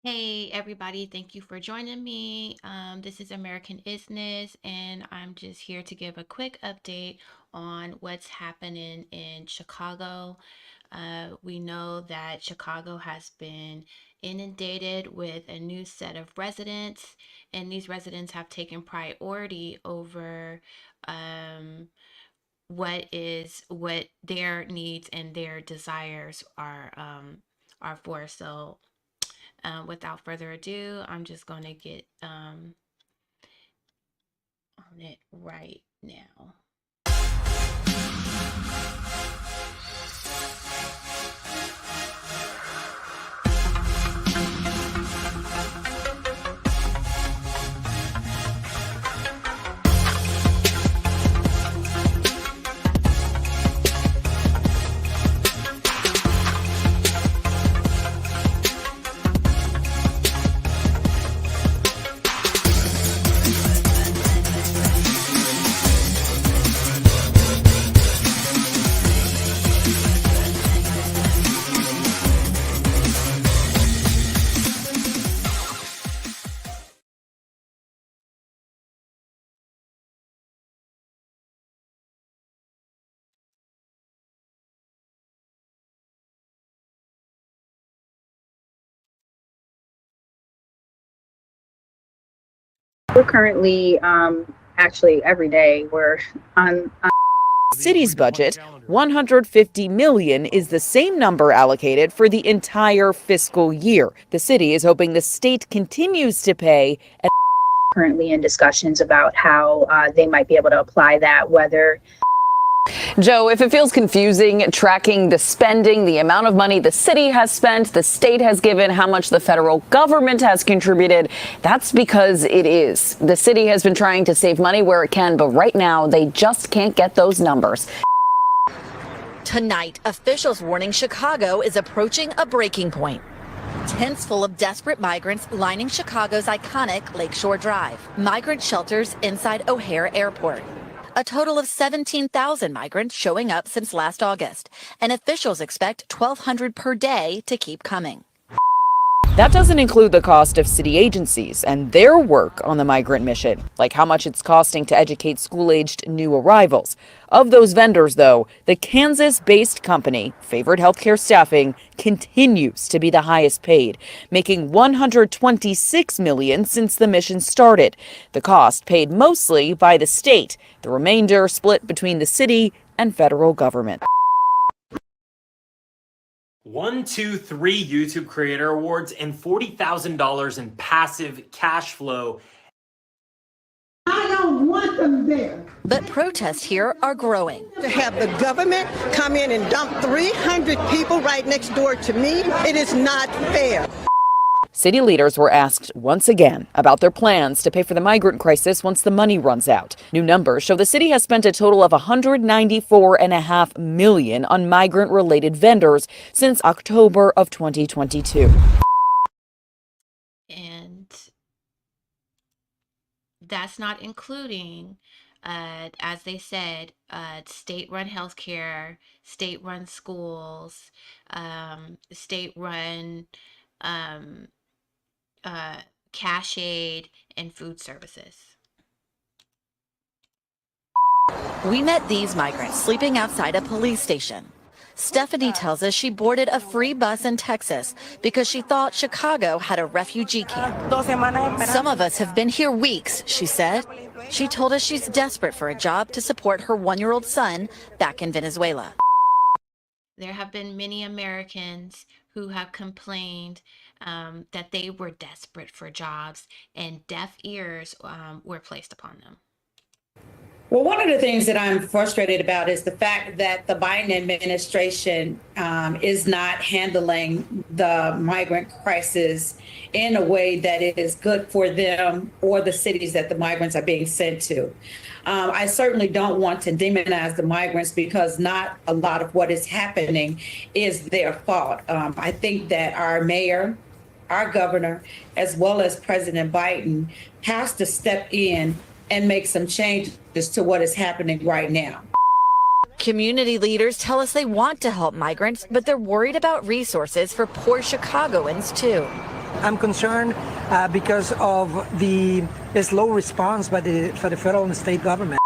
Hey everybody, thank you for joining me. This is American Isness, and I'm just here to give a quick update on what's happening in Chicago. We know that Chicago has been inundated with a new set of residents, and these residents have taken priority over what their needs and their desires are for. So without further ado, I'm just going to get on it right now. We're currently, actually every day, we're on City's budget, 150 million, is the same number allocated for the entire fiscal year. The city is hoping the state continues to pay and currently in discussions about how they might be able to apply that, whether Joe, if it feels confusing tracking the spending, the amount of money the city has spent, the state has given, how much the federal government has contributed, that's because it is. The city has been trying to save money where it can, but right now they just can't get those numbers. Tonight, officials warning Chicago is approaching a breaking point. Tents full of desperate migrants lining Chicago's iconic Lakeshore Drive. Migrant shelters inside O'Hare Airport. A total of 17,000 migrants showing up since last August, and officials expect 1,200 per day to keep coming. that doesn't include the cost of city agencies and their work on the migrant mission, like how much it's costing to educate school-aged new arrivals. Of those vendors, though, the Kansas-based company, Favored Healthcare Staffing, continues to be the highest paid, making $126 million since the mission started. The cost paid mostly by the state, the remainder split between the city and federal government. 1, 2, 3 YouTube Creator Awards and $40,000 in passive cash flow. I don't want them there. But protests here are growing. To have the government come in and dump 300 people right next door to me, it is not fair. City leaders were asked once again about their plans to pay for the migrant crisis once the money runs out. New numbers show the city has spent a total of $194.5 million on migrant-related vendors since October of 2022. And that's not including, as they said, state-run healthcare, state-run schools, state-run cash aid, and food services. We met these migrants sleeping outside a police station. Stephanie tells us she boarded a free bus in Texas because she thought Chicago had a refugee camp. Some of us have been here weeks, she said. She told us she's desperate for a job to support her one-year-old son back in Venezuela. There have been many Americans who have complained that they were desperate for jobs, and deaf ears were placed upon them. Well, one of the things that I'm frustrated about is the fact that the Biden administration is not handling the migrant crisis in a way that is good for them or the cities that the migrants are being sent to. I certainly don't want to demonize the migrants because not a lot of what is happening is their fault. I think that our mayor, our governor, as well as President Biden, has to step in and make some changes to what is happening right now. Community leaders tell us they want to help migrants, but they're worried about resources for poor Chicagoans, too. I'm concerned because of the slow response by the federal and state government.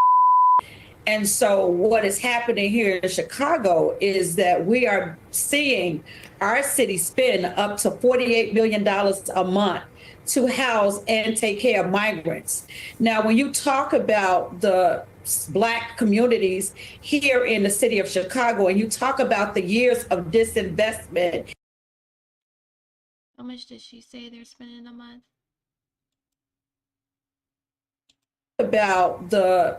And so what is happening here in Chicago is that we are seeing our city spend up to $48 million a month to house and take care of migrants. Now, when you talk about the Black communities here in the city of Chicago, and you talk about the years of disinvestment. How much did she say they're spending a month? About the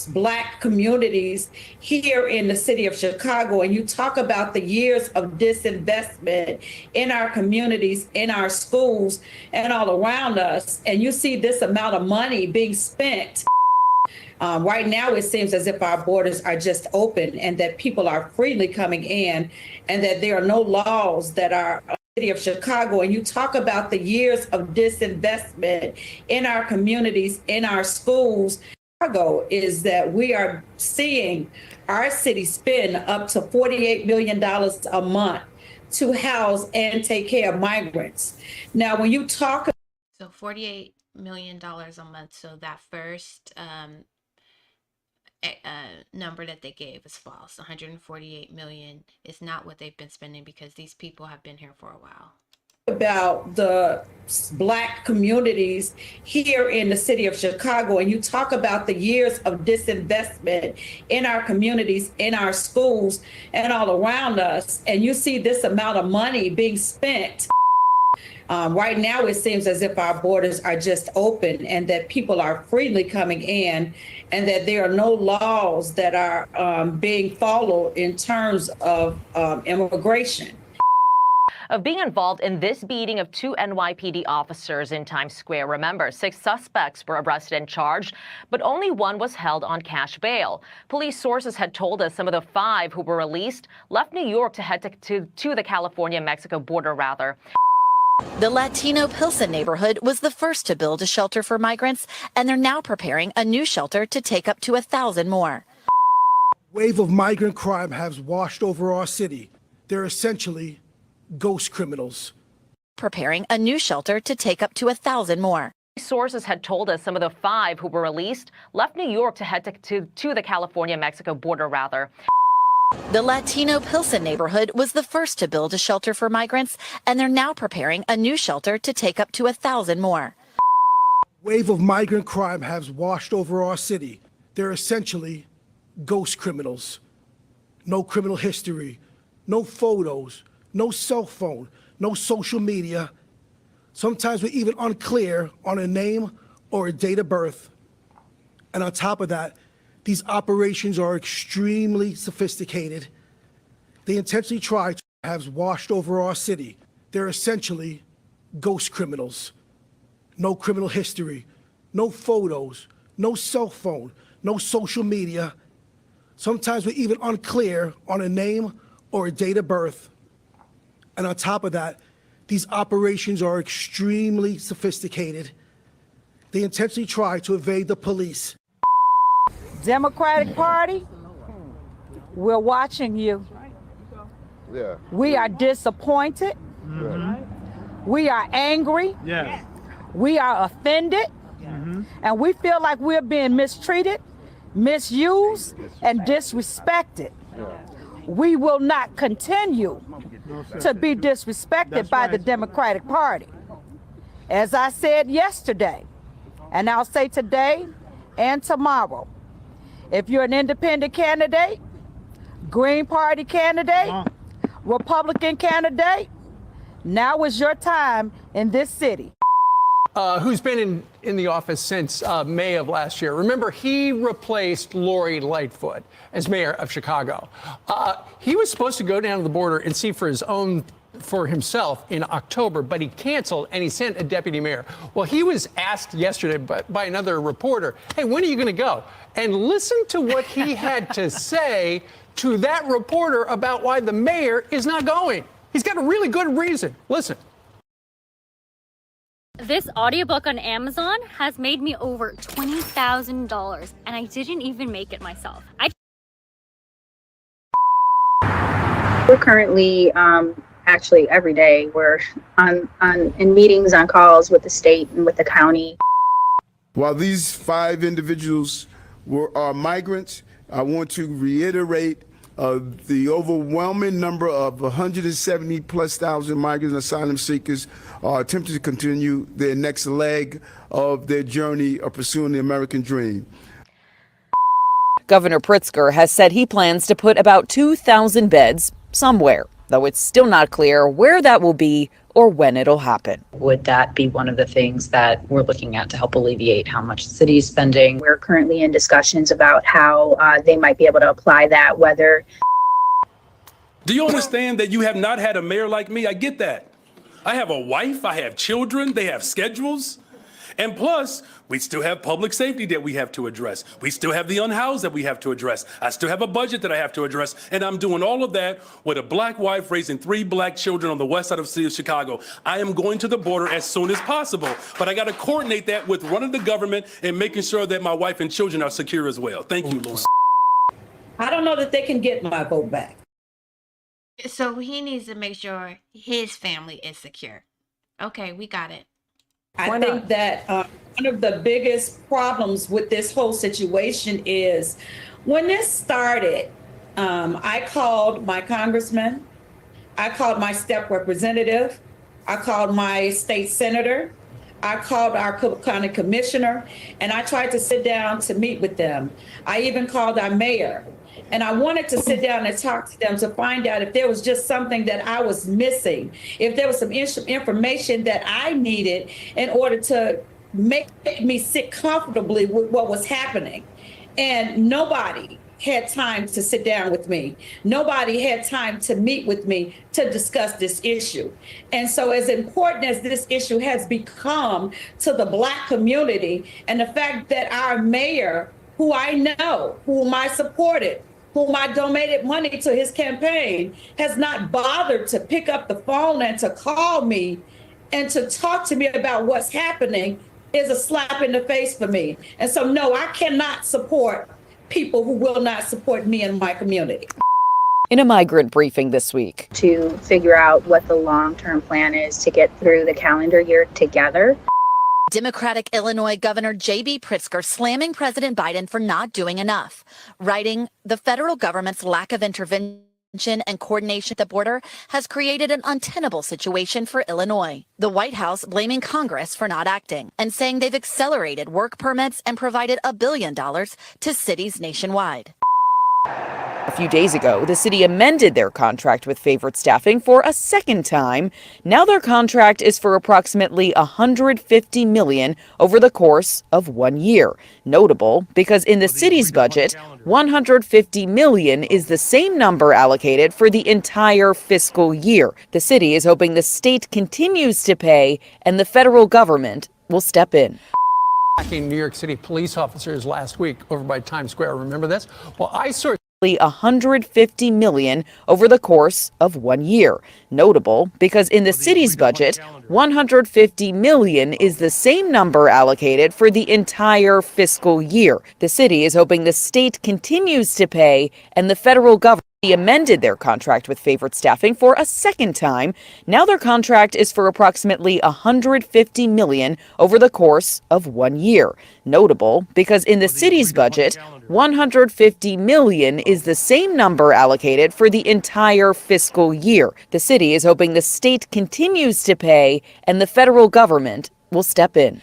Black communities here in the city of Chicago, and you talk about the years of disinvestment in our communities, in our schools, and all around us, and you see this amount of money being spent. Right now, it seems as if our borders are just open and that people are freely coming in and that there are no laws that are city of Chicago. And you talk about the years of disinvestment in our communities, in our schools. Chicago is that we are seeing our city spend up to $48 million a month to house and take care of migrants. Now, when you talk. So $48 million a month. So that first number that they gave is false. 148 million is not what they've been spending because these people have been here for a while. About the Black communities here in the city of Chicago, and you talk about the years of disinvestment in our communities, in our schools, and all around us, and you see this amount of money being spent. Right now, it seems as if our borders are just open and that people are freely coming in and that there are no laws that are being followed in terms of immigration. Of being involved in this beating of two NYPD officers in Times Square. Remember, 6 suspects were arrested and charged, but only one was held on cash bail. Police sources had told us some of the 5 who were released left New York to head to the California-Mexico border, rather. The Latino Pilsen neighborhood was the first to build a shelter for migrants, and they're now preparing a new shelter to take up to 1,000 more. Wave of migrant crime has washed over our city. They're essentially ghost criminals. Preparing a new shelter to take up to 1,000 more. Sources had told us some of the 5 who were released left New York to head to the California-Mexico border, rather. The Latino Pilsen neighborhood was the first to build a shelter for migrants, and they're now preparing a new shelter to take up to 1,000 more. Wave of migrant crime has washed over our city. They're essentially ghost criminals. No criminal history, no photos, no cell phone, no social media. Sometimes we're even unclear on a name or a date of birth. And on top of that, these operations are extremely sophisticated. They intentionally try to have washed over our city. They're essentially ghost criminals. No criminal history, no photos, no cell phone, no social media. Sometimes we're even unclear on a name or a date of birth. And on top of that, these operations are extremely sophisticated. They intentionally try to evade the police. Democratic Party, we're watching you. Yeah. We are disappointed. We are angry. Yeah. We are offended. And we feel like we're being mistreated, misused, and disrespected. We will not continue to be disrespected by the Democratic Party. As I said yesterday, and I'll say today and tomorrow, if you're an independent candidate, Green Party candidate, Republican candidate, now is your time in this city. Who's been in the office since May of last year. Remember, he replaced Lori Lightfoot as mayor of Chicago. He was supposed to go down to the border and see for himself in October, but he canceled and he sent a deputy mayor. Well, he was asked yesterday by another reporter, hey, when are you going to go? And listen to what he had to say to that reporter about why the mayor is not going. He's got a really good reason. Listen. This audiobook on Amazon has made me over $20,000, and I didn't even make it myself. We're currently actually every day. We're in meetings, on calls with the state and with the county. While these 5 individuals are migrants, I want to reiterate the overwhelming number of 170 plus thousand migrants and asylum seekers are attempting to continue their next leg of their journey of pursuing the American dream. Governor Pritzker has said he plans to put about 2,000 beds somewhere, though it's still not clear where that will be or when it'll happen. Would that be one of the things that we're looking at to help alleviate how much the city is spending? We're currently in discussions about how they might be able to apply that, whether. Do you understand that you have not had a mayor like me? I get that. I have a wife, I have children, they have schedules. And plus, we still have public safety that we have to address. We still have the unhoused that we have to address. I still have a budget that I have to address. And I'm doing all of that with a black wife raising 3 black children on the west side of the city of Chicago. I am going to the border as soon as possible. But I got to coordinate that with running the government and making sure that my wife and children are secure as well. Thank you, Lord. I don't know that they can get my vote back. So he needs to make sure his family is secure. Okay, we got it. I think that one of the biggest problems with this whole situation is when this started, I called my congressman, I called my step representative, I called my state senator, I called our county commissioner, and I tried to sit down to meet with them. I even called our mayor. And I wanted to sit down and talk to them to find out if there was just something that I was missing, if there was some information that I needed in order to make me sit comfortably with what was happening. And nobody had time to sit down with me. Nobody had time to meet with me to discuss this issue. And so as important as this issue has become to the Black community, and the fact that our mayor, who I know, whom I supported, whom I donated money to his campaign, has not bothered to pick up the phone and to call me and to talk to me about what's happening, is a slap in the face for me. And so, no, I cannot support people who will not support me and my community. In a migrant briefing this week, to figure out what the long-term plan is to get through the calendar year together. Democratic Illinois Governor J.B. Pritzker slamming President Biden for not doing enough, writing, "The federal government's lack of intervention and coordination at the border has created an untenable situation for Illinois." The White House blaming Congress for not acting and saying they've accelerated work permits and provided $1 billion to cities nationwide. A few days ago, the city amended their contract with Favorite Staffing for a second time. Now their contract is for approximately $150 million over the course of 1 year. Notable because in the city's budget, $150 million is the same number allocated for the entire fiscal year. The city is hoping the state continues to pay and the federal government will step in. Attacking New York City police officers last week over by Times Square. Remember this? Well, $150 million over the course of 1 year. Notable because in the city's budget, $150 million is the same number allocated for the entire fiscal year. The city is hoping the state continues to pay and the federal government amended their contract with Favorite Staffing for a second time. Now their contract is for approximately $150 million over the course of 1 year. Notable because in the city's budget, $150 million is the same number allocated for the entire fiscal year. The city is hoping the state continues to pay and the federal government will step in.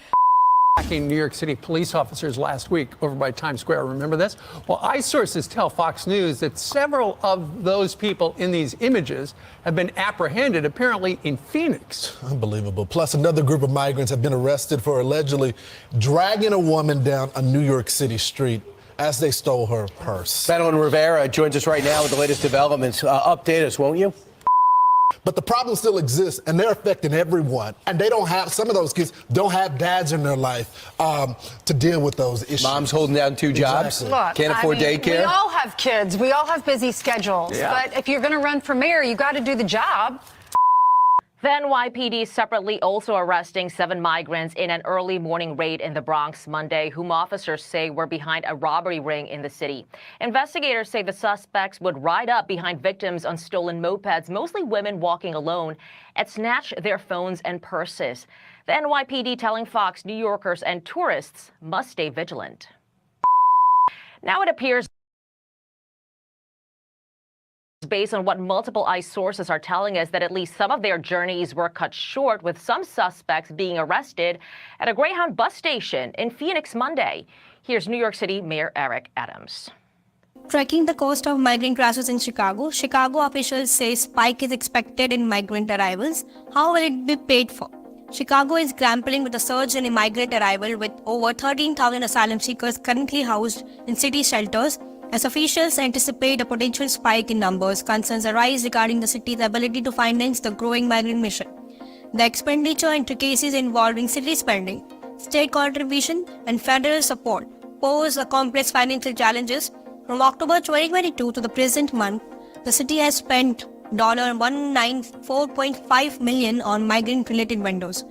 Attacking New York City police officers last week over by Times Square. Remember this? Well, eye sources tell Fox News that several of those people in these images have been apprehended, apparently in Phoenix. Unbelievable. Plus, another group of migrants have been arrested for allegedly dragging a woman down a New York City street as they stole her purse. Madeline Rivera joins us right now with the latest developments. Update us, won't you? But the problem still exists, and they're affecting everyone. And they don't have, some of those kids don't have dads in their life to deal with those issues. Mom's holding down 2 jobs. Look, can't afford daycare. We all have kids. We all have busy schedules. Yeah. But if you're going to run for mayor, you got to do the job. The NYPD separately also arresting 7 migrants in an early morning raid in the Bronx Monday, whom officers say were behind a robbery ring in the city. Investigators say the suspects would ride up behind victims on stolen mopeds, mostly women walking alone, and snatch their phones and purses. The NYPD telling Fox New Yorkers and tourists must stay vigilant. Now it appears, based on what multiple ICE sources are telling us, that at least some of their journeys were cut short, with some suspects being arrested at a Greyhound bus station in Phoenix Monday. Here's New York City Mayor Eric Adams. Tracking the cost of migrant crashes in Chicago, Chicago officials say spike is expected in migrant arrivals. How will it be paid for? Chicago is grappling with a surge in migrant arrival, with over 13,000 asylum seekers currently housed in city shelters. As officials anticipate a potential spike in numbers, concerns arise regarding the city's ability to finance the growing migrant mission. The expenditure intricacies involving city spending, state contribution, and federal support pose a complex financial challenges. From October 2022 to the present month, the city has spent $194.5 million on migrant-related vendors,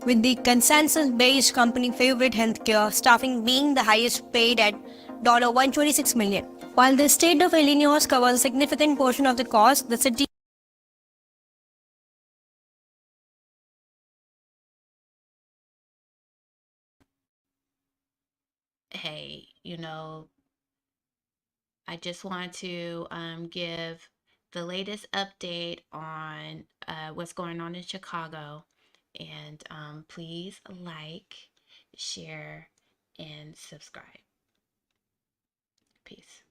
with the consensus-based company Favorite Healthcare staffing being the highest paid at $126 million. While the state of Illinois covers a significant portion of the cost, the city Hey, I just want to give the latest update on what's going on in Chicago. And please like, share, and subscribe. Peace.